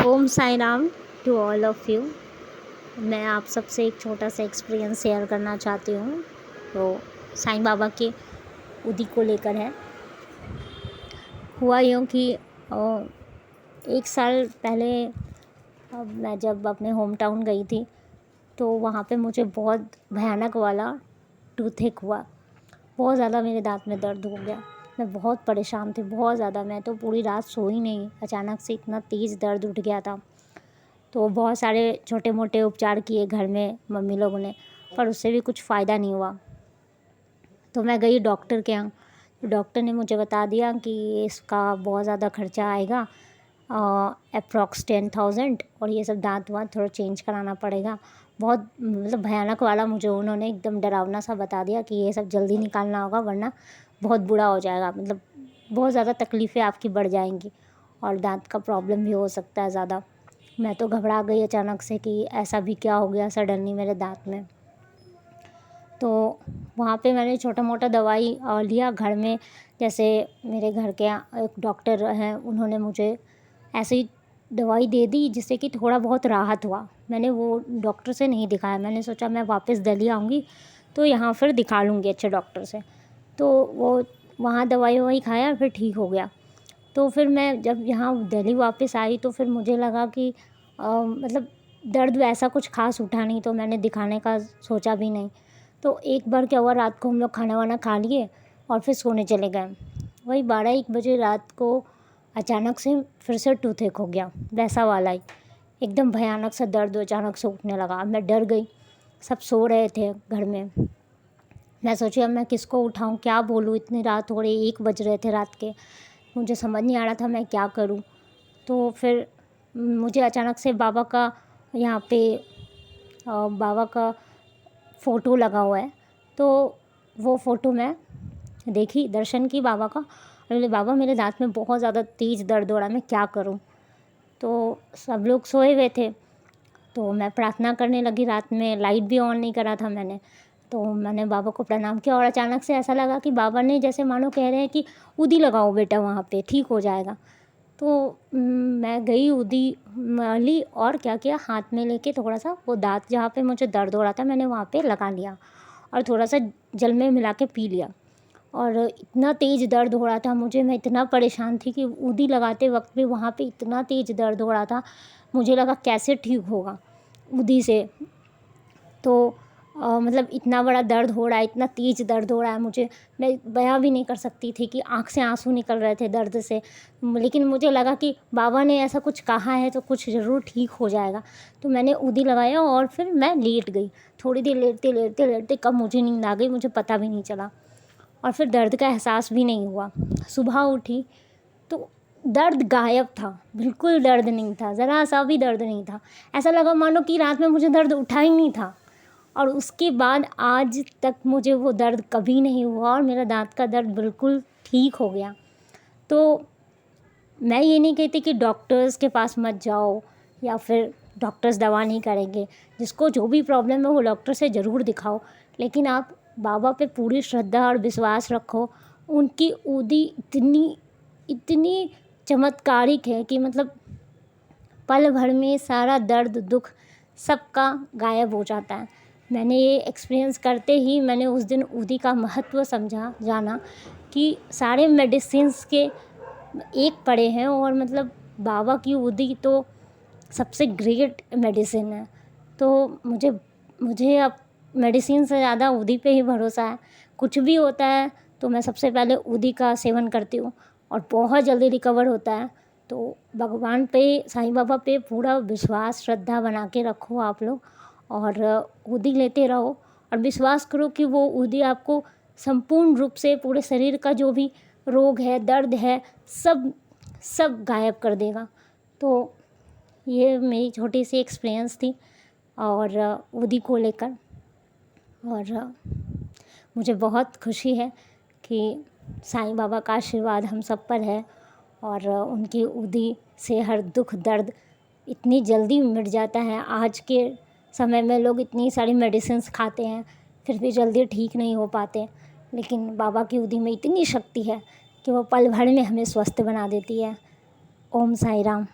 Om Sai Ram to all of you. मैं आप सबसे एक छोटा सा एक्सपीरियंस शेयर करना चाहती हूँ। तो साईं बाबा के उदी को लेकर है। हुआ यूँ कि 1 साल पहले मैं जब अपने होम टाउन गई थी तो वहाँ पे मुझे बहुत भयानक वाला टूथेक हुआ। बहुत ज़्यादा मेरे दाँत में दर्द हो गया। मैं बहुत परेशान थी, बहुत ज़्यादा। मैं तो पूरी रात सोई नहीं। अचानक से इतना तेज़ दर्द उठ गया था। तो बहुत सारे छोटे मोटे उपचार किए घर में मम्मी लोगों ने, पर उससे भी कुछ फ़ायदा नहीं हुआ। तो मैं गई डॉक्टर के यहाँ। तो डॉक्टर ने मुझे बता दिया कि इसका बहुत ज़्यादा खर्चा आएगा, अप्रॉक्स 10,000, और ये सब दाँत वाँत थोड़ा चेंज कराना पड़ेगा। बहुत मतलब भयानक वाला मुझे उन्होंने एकदम डरावना सा बता दिया कि ये सब जल्दी निकालना होगा वरना बहुत बुरा हो जाएगा, मतलब बहुत ज़्यादा तकलीफ़ें आपकी बढ़ जाएंगी और दाँत का प्रॉब्लम भी हो सकता है ज़्यादा। मैं तो घबरा गई अचानक से कि ऐसा भी क्या हो गया सडनली मेरे दाँत में। तो वहाँ पे मैंने छोटा मोटा दवाई लिया घर में। जैसे मेरे घर के यहाँ एक डॉक्टर हैं, उन्होंने मुझे ऐसे ही दवाई दे दी जिससे कि थोड़ा बहुत राहत हुआ। मैंने वो डॉक्टर से नहीं दिखाया, मैंने सोचा मैं वापस दिल्ली आऊँगी तो यहाँ फिर दिखा लूँगी अच्छे डॉक्टर से। तो वो वहाँ दवाई ववाई खाया, फिर ठीक हो गया। तो फिर मैं जब यहाँ दिल्ली वापस आई तो फिर मुझे लगा कि मतलब दर्द वैसा कुछ ख़ास उठा नहीं, तो मैंने दिखाने का सोचा भी नहीं। तो एक बार क्या हुआ, रात को हम लोग खाना वाना खा लिए और फिर सोने चले गए। वही 12-1 बजे रात को अचानक से फिर से टूथेक हो गया, वैसा वाला ही। एकदम भयानक सा दर्द अचानक से उठने लगा। अब मैं डर गई, सब सो रहे थे घर में। मैं सोची अब मैं किसको उठाऊँ, क्या बोलूँ, इतनी रात हो रही, 1 बज रहे थे रात के। मुझे समझ नहीं आ रहा था मैं क्या करूँ। तो फिर मुझे अचानक से बाबा का यहाँ पे बाबा का फ़ोटो लगा हुआ है, तो वो फ़ोटो मैं देखी, दर्शन की बाबा का, और बोले बाबा मेरे दाँत में बहुत ज़्यादा तेज़ दर्द हो रहा है, मैं क्या करूँ। तो सब लोग सोए हुए थे, तो मैं प्रार्थना करने लगी रात में। लाइट भी ऑन नहीं करा था मैंने। तो मैंने बाबा को प्रणाम किया और अचानक से ऐसा लगा कि बाबा ने जैसे मानो कह रहे हैं कि उदी लगाओ बेटा, वहाँ पे ठीक हो जाएगा। तो मैं गई, उदी ली और क्या किया, हाथ में लेके थोड़ा सा वो दाँत जहाँ पे मुझे दर्द हो रहा था मैंने वहाँ पे लगा लिया और थोड़ा सा जल में मिला के पी लिया। और इतना तेज़ दर्द हो रहा था मुझे, मैं इतना परेशान थी कि उदी लगाते वक्त भी वहाँ पे इतना तेज़ दर्द हो रहा था, मुझे लगा कैसे ठीक होगा उदी से। तो मतलब इतना बड़ा दर्द हो रहा है, इतना तेज़ दर्द हो रहा है मुझे, मैं बयां भी नहीं कर सकती थी कि आँख से आंसू निकल रहे थे दर्द से। लेकिन मुझे लगा कि बाबा ने ऐसा कुछ कहा है तो कुछ ज़रूर ठीक हो जाएगा। तो मैंने उदी लगाया और फिर मैं लेट गई। थोड़ी देर लेटते लेटते लेटते कब मुझे नींद आ गई मुझे पता भी नहीं चला, और फिर दर्द का एहसास भी नहीं हुआ। सुबह उठी तो दर्द गायब था, बिल्कुल दर्द नहीं था, ज़रा सा भी दर्द नहीं था। ऐसा लगा मानो कि रात में मुझे दर्द उठा ही नहीं था। और उसके बाद आज तक मुझे वो दर्द कभी नहीं हुआ और मेरा दाँत का दर्द बिल्कुल ठीक हो गया। तो मैं ये नहीं कहती कि डॉक्टर्स के पास मत जाओ या फिर डॉक्टर्स दवा नहीं करेंगे। जिसको जो भी प्रॉब्लम है वो डॉक्टर से ज़रूर दिखाओ, लेकिन आप बाबा पे पूरी श्रद्धा और विश्वास रखो। उनकी उदी इतनी इतनी चमत्कारिक है कि मतलब पल भर में सारा दर्द दुख सबका गायब हो जाता है। मैंने ये एक्सपीरियंस करते ही मैंने उस दिन उदी का महत्व समझा, जाना कि सारे मेडिसिन्स के एक पड़े हैं और मतलब बाबा की उदी तो सबसे ग्रेट मेडिसिन है। तो मुझे मुझे अब मेडिसिन से ज़्यादा उदी पे ही भरोसा है। कुछ भी होता है तो मैं सबसे पहले उदी का सेवन करती हूँ और बहुत जल्दी रिकवर होता है। तो भगवान पे, साईं बाबा पे पूरा विश्वास श्रद्धा बना के रखो आप लोग और उदी लेते रहो और विश्वास करो कि वो उदी आपको संपूर्ण रूप से पूरे शरीर का जो भी रोग है, दर्द है, सब सब गायब कर देगा। तो ये मेरी छोटी सी एक्सपीरियंस थी और उदी को लेकर। और मुझे बहुत खुशी है कि साईं बाबा का आशीर्वाद हम सब पर है और उनकी उदी से हर दुख दर्द इतनी जल्दी मिट जाता है। आज के समय में लोग इतनी सारी मेडिसिन्स खाते हैं फिर भी जल्दी ठीक नहीं हो पाते, लेकिन बाबा की उदी में इतनी शक्ति है कि वो पल भर में हमें स्वस्थ बना देती है। ओम साई राम।